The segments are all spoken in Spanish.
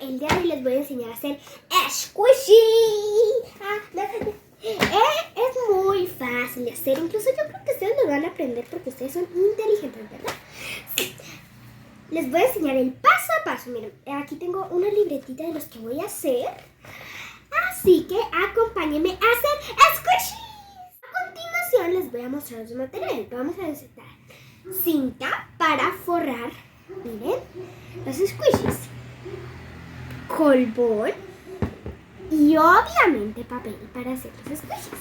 el día de hoy les voy a enseñar a hacer squishy. Es muy fácil de hacer, incluso yo creo que ustedes lo van a aprender porque ustedes son inteligentes, ¿verdad? Sí. Les voy a enseñar el paso a paso. Miren, aquí tengo una libretita de los que voy a hacer. Así que acompáñenme a hacer squishy. A continuación les voy a mostrar los materiales. Vamos a necesitar cinta para forrar, miren, los squishies, colbón y obviamente papel para hacer los squishies.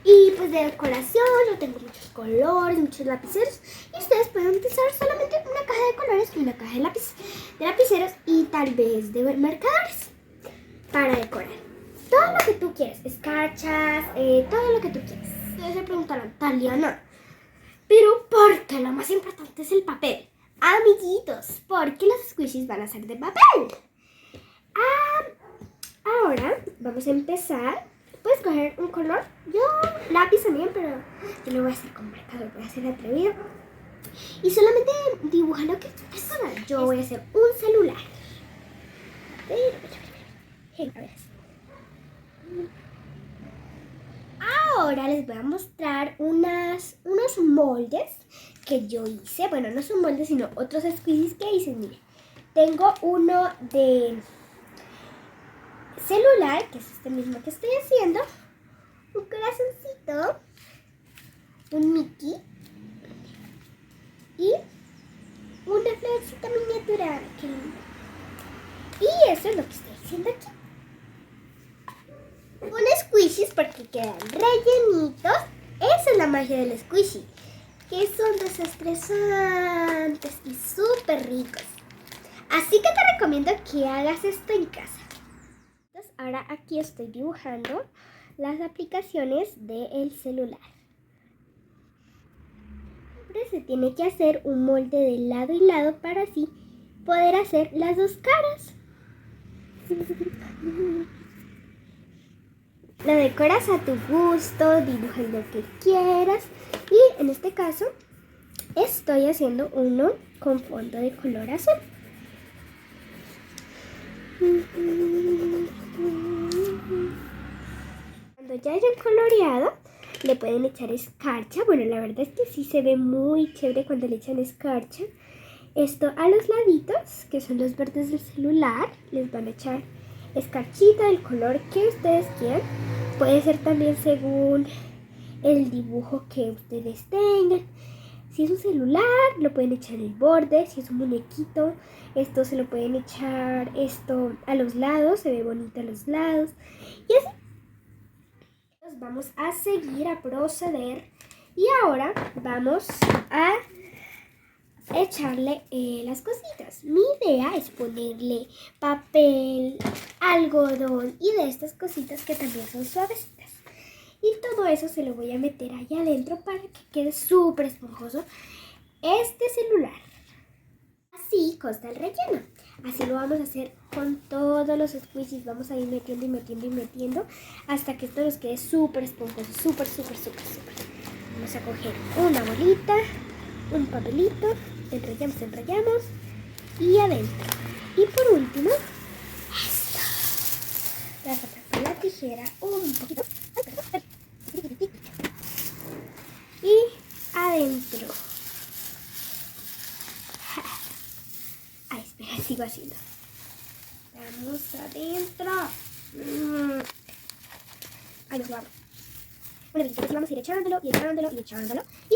Y pues de decoración yo tengo muchos colores, muchos lapiceros, y ustedes pueden utilizar solamente una caja de colores y una caja de lapiceros y tal vez de marcadores para decorar. Todo lo que tú quieres, escarchas, todo lo que tú quieres. Ustedes se preguntarán, Taliana, pero ¿por qué lo más importante es el papel? Amiguitos, porque los squishies van a ser de papel. Ahora vamos a empezar. Puedes coger un color. Yo lápiz también, pero yo lo voy a hacer con marcador. Voy a hacer atrevido. Y solamente dibuja lo que quieras. Yo voy a hacer un celular. A ver. Ahora les voy a mostrar unos moldes que yo hice. Bueno, no son moldes, sino otros squishies que hice. Miren, tengo uno de celular, que es este mismo que estoy haciendo. Un corazoncito, un Mickey y una florcita miniatura. Qué lindo. Y eso es lo que estoy haciendo aquí. Un squishies porque quedan rellenitos. Esa es la magia del squishy, que son desestresantes y súper ricos. Así que te recomiendo que hagas esto en casa. Entonces, ahora aquí estoy dibujando las aplicaciones del celular. Siempre se tiene que hacer un molde de lado y lado para así poder hacer las dos caras. Lo decoras a tu gusto, dibujas lo que quieras. Y en este caso estoy haciendo uno con fondo de color azul. Cuando ya hayan coloreado, le pueden echar escarcha. Bueno, la verdad es que sí se ve muy chévere cuando le echan escarcha. Esto a los laditos, que son los verdes del celular, les van a echar escarchita del color que ustedes quieran. Puede ser también según el dibujo que ustedes tengan. Si es un celular, lo pueden echar en el borde. Si es un muñequito, esto se lo pueden echar a los lados. Se ve bonito a los lados. Y así. Entonces vamos a seguir, a proceder. Y ahora vamos a echarle las cositas. Mi idea es ponerle papel, algodón y de estas cositas que también son suavecitas. Y todo eso se lo voy a meter ahí adentro para que quede súper esponjoso este celular. Así consta el relleno. Así lo vamos a hacer con todos los squishies. Vamos a ir metiendo y metiendo y metiendo hasta que esto nos quede súper esponjoso. Súper. Vamos a coger una bolita, un papelito, enrollamos y adentro. Y por último, esto. Voy a pasar con la tijera un poquito. Y adentro. Ay, espera, sigo haciendo. Vamos adentro. Ahí nos vamos. Bueno, listo, así vamos a ir echándolo. Y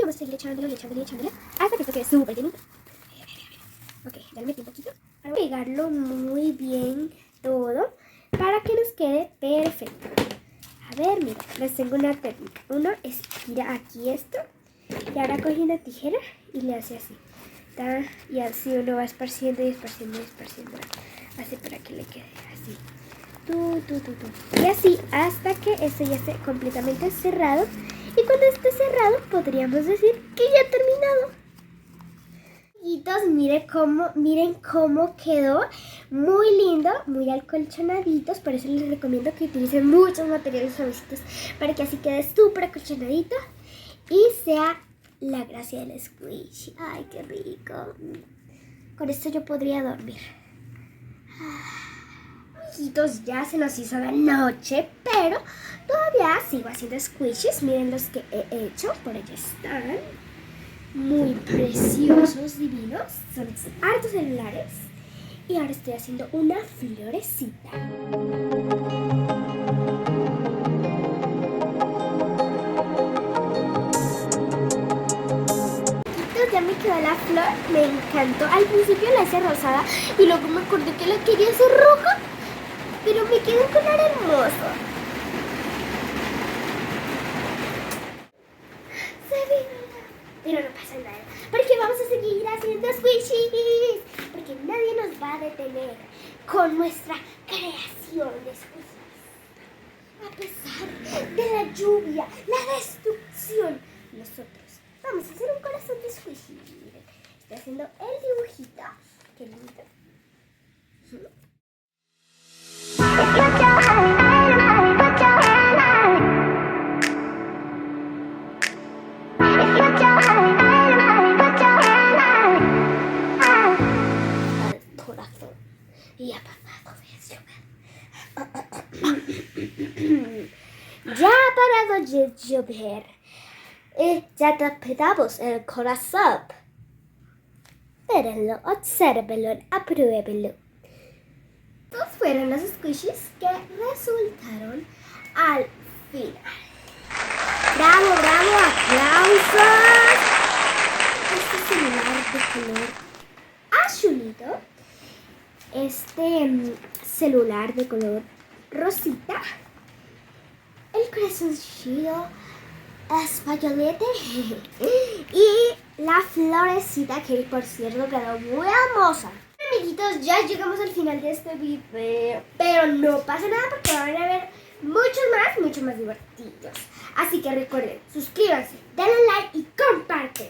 vamos a seguir echándolo hasta que esto quede súper llenito. Ok, ya le metí un poquito. Ahora voy a pegarlo muy bien todo para que nos quede perfecto. A ver, mira, les tengo una técnica. Uno estira aquí esto y ahora coge una tijera y le hace así. Y así uno va esparciendo. Así para que le quede así. Y así hasta que esto ya esté completamente cerrado. Y cuando esté cerrado podríamos decir que ya ha terminado. Miren cómo quedó. Muy lindo, muy acolchonaditos. Por eso les recomiendo que utilicen muchos materiales suavecitos para que así quede súper acolchonadito y sea la gracia del squish. Ay, qué rico. Con esto yo podría dormir. amiguitos, ya se nos hizo la noche, pero todavía sigo haciendo squishies. Miren los que he hecho, por allá están. Muy preciosos, divinos. Son hartos celulares. Y ahora estoy haciendo una florecita. Ya me quedó la flor, me encantó. Al principio la hice rosada y luego me acordé que la quería hacer roja, pero me quedó un color hermoso. Se ve, pero no pasa nada, porque vamos a seguir haciendo squishies, porque nadie nos va a detener con nuestra creación de squishies. A pesar de la lluvia, la destrucción, nosotros vamos a hacer un corazón de squishy. Miren, estoy haciendo el dibujito. Qué lindo. Al corazón. Y ha pasado de llover. Ya ha parado de llover. Ya tapamos el corazón. Mírenlo, obsérvenlo, apruébenlo. Estos fueron los squishies que resultaron al final. ¡Bravo, bravo! ¡Aplausos! Este celular de color azulito. Este celular de color rosita. El corazoncillo españolete y la florecita, que por cierto quedó muy hermosa. Amiguitos, ya llegamos al final de este video, pero no pasa nada porque van a ver mucho más divertidos. Así que recuerden, suscríbanse, denle like y comparten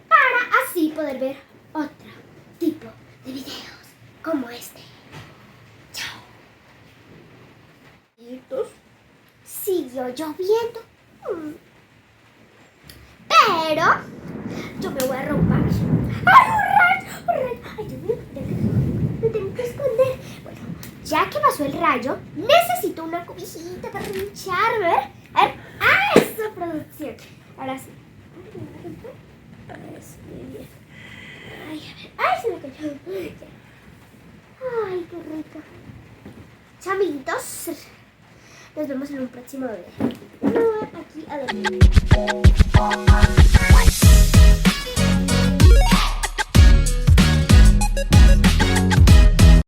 para así poder ver otro tipo de videos como este. Chao. Amiguitos, siguió lloviendo. Pero yo me voy a robar. ¡Ay, un rayo! ¡Ay, Dios mío! Me tengo que esconder. Bueno, ya que pasó el rayo, necesito una cobijita para hincharme. A ver. ¡Ah, eso, producción! Ahora sí. Eso, muy bien. Ay, a ver. ¡Ay, se me cayó! ¡Ay, qué rico! Chao, amiguitos. Nos vemos en un próximo video. Aquí a dormir.